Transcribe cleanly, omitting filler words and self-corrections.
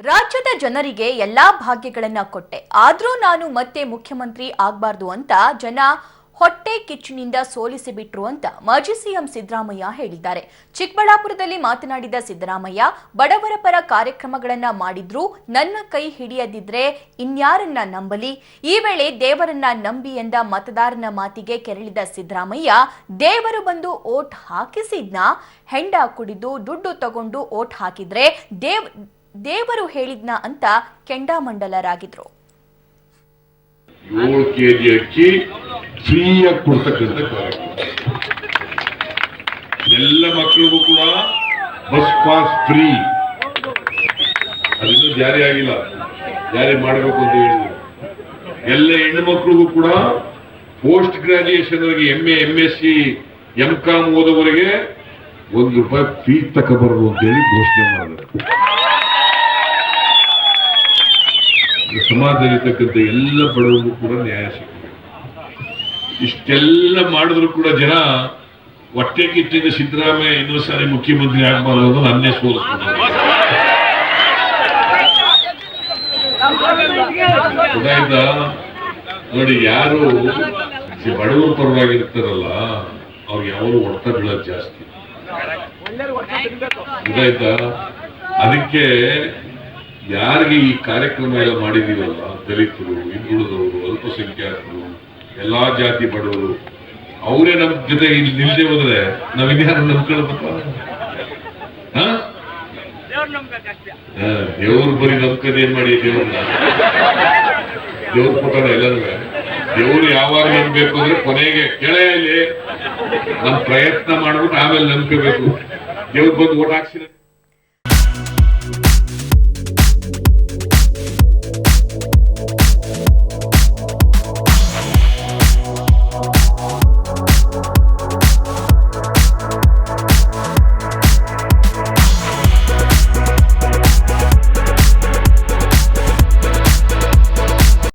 ರಾಜ್ಯದ ಜನರಿಗೆ ಎಲ್ಲಾ ಭಾಗ್ಯಗಳನ್ನ ಕೊಟ್ಟೆ, ಆದ್ರೂ ನಾನು ಮತ್ತೆ ಮುಖ್ಯಮಂತ್ರಿ ಆಗಬಾರ್ದು ಅಂತ ಜನ ಹೊಟ್ಟೆ ಕಿಚ್ಚಿನಿಂದ ಸೋಲಿಸಿಬಿಟ್ರು ಅಂತ ಮಾಜಿ ಸಿಎಂ ಸಿದ್ದರಾಮಯ್ಯ ಹೇಳಿದ್ದಾರೆ. ಚಿಕ್ಕಬಳ್ಳಾಪುರದಲ್ಲಿ ಮಾತನಾಡಿದ ಸಿದ್ದರಾಮಯ್ಯ, ಬಡವರ ಪರ ಕಾರ್ಯಕ್ರಮಗಳನ್ನ ಮಾಡಿದ್ರು ನನ್ನ ಕೈ ಹಿಡಿಯದಿದ್ರೆ ಇನ್ಯಾರನ್ನ ನಂಬಲಿ? ಈ ವೇಳೆ ದೇವರನ್ನ ನಂಬಿ ಎಂದ ಮತದಾರನ ಮಾತಿಗೆ ಕೆರಳಿದ ಸಿದ್ದರಾಮಯ್ಯ, ದೇವರು ಬಂದು ಓಟ್ ಹಾಕಿಸಿದ್ನ? ಹೆಂಡ ಕುಡಿದು ದುಡ್ಡು ತಗೊಂಡು ಓಟ್ ಹಾಕಿದ್ರೆ ದೇವರು ಹೇಳಿದ್ನ ಅಂತ ಕೆಂಡಾಮಂಡಲರಾಗಿದ್ರು. 7 kg ಅಕ್ಕಿ ಫ್ರೀಯಾಗಿ ಕೊಡ್ತಕ್ಕಂಥ ಕಾರ್ಯಕ್ರಮ. ಎಲ್ಲ ಮಕ್ಕಳಿಗೂ ಕೂಡ ಬಸ್ ಪಾಸ್ ಫ್ರೀ. ಅದನ್ನು ಜಾರಿ ಆಗಿಲ್ಲ, ಜಾರಿ ಮಾಡಬೇಕು ಅಂತ ಹೇಳಿದ್ರು. ಎಲ್ಲ ಹೆಣ್ಣು ಮಕ್ಕಳಿಗೂ ಕೂಡ ಪೋಸ್ಟ್ ಗ್ರಾಜುಯೇಷನ್ ಅವರಿಗೆ MA, MSc, MCom ಓದೋವರೆಗೆ ₹1 ಫೀಸ್ ತಗೋಬಾರದು ಅಂತ ಹೇಳಿ ಘೋಷಣೆ ಮಾಡಿದ್ರು. ಸಮಾಜದಲ್ಲಿರ್ತಕ್ಕಂಥ ಎಲ್ಲ ಬಡವರಿಗೂ ಕೂಡ ನ್ಯಾಯ ಸಿಗ್ತದೆ. ಇಷ್ಟೆಲ್ಲ ಮಾಡಿದ್ರು ಕೂಡ ಜನ ಹೊಟ್ಟೆ ಕಿಚ್ಚಿದ ಸಿದ್ದರಾಮಯ್ಯ ಇನ್ನೊಂದು ಸಾರಿ ಮುಖ್ಯಮಂತ್ರಿ ಆಗಬಾರದು, ನನ್ನೇ ಸೋಲಿಸ್ತಾರೆ. ಗೊತ್ತಾಯ್ತಾ? ನೋಡಿ, ಯಾರು ಬಡವರು ಪರವಾಗಿರ್ತಾರಲ್ಲ ಅವ್ರಿಗೆ ಯಾರು ಹೊಡೆತ ಬೀಳೋದು ಜಾಸ್ತಿ. ಗೊತ್ತಾಯ್ತಾ? ಅದಕ್ಕೆ ಯಾರಿಗೆ ಈ ಕಾರ್ಯಕ್ರಮ ಎಲ್ಲ ಮಾಡಿದೀವಲ್ಲ, ದಲಿತರು, ಹಿಂದುಳಿದವರು, ಅಲ್ಪಸಂಖ್ಯಾತರು, ಎಲ್ಲಾ ಜಾತಿ ಬಡವರು, ಅವರೇ ನಮ್ ಜೊತೆ ಇಲ್ಲಿ ನಿಲ್ದೇ ಹೋದ್ರೆ ನಾವ್ ಇನ್ಯಾರು ನಂಬ್ಕೊಳ್ಬೇಕ? ದೇವ್ರು ಬರೀ ನಂಬ್ಕದೆ ಏನ್ ಮಾಡಿ? ದೇವ್ರ ಕೊಟ್ಟಾರ ಎಲ್ಲರೂ. ದೇವ್ರು ಯಾವಾಗ ನಂಬಬೇಕು ಅಂದ್ರೆ ಕೊನೆಗೆ ಕೆಳೆಯಲ್ಲಿ ನಮ್ ಪ್ರಯತ್ನ ಮಾಡ್ಬಿಟ್ಟು ಆಮೇಲೆ ನಂಬ್ಕೋಬೇಕು. ದೇವ್ರು ಬಂದು ಓಟ್ ಹಾಕ್ಸಿ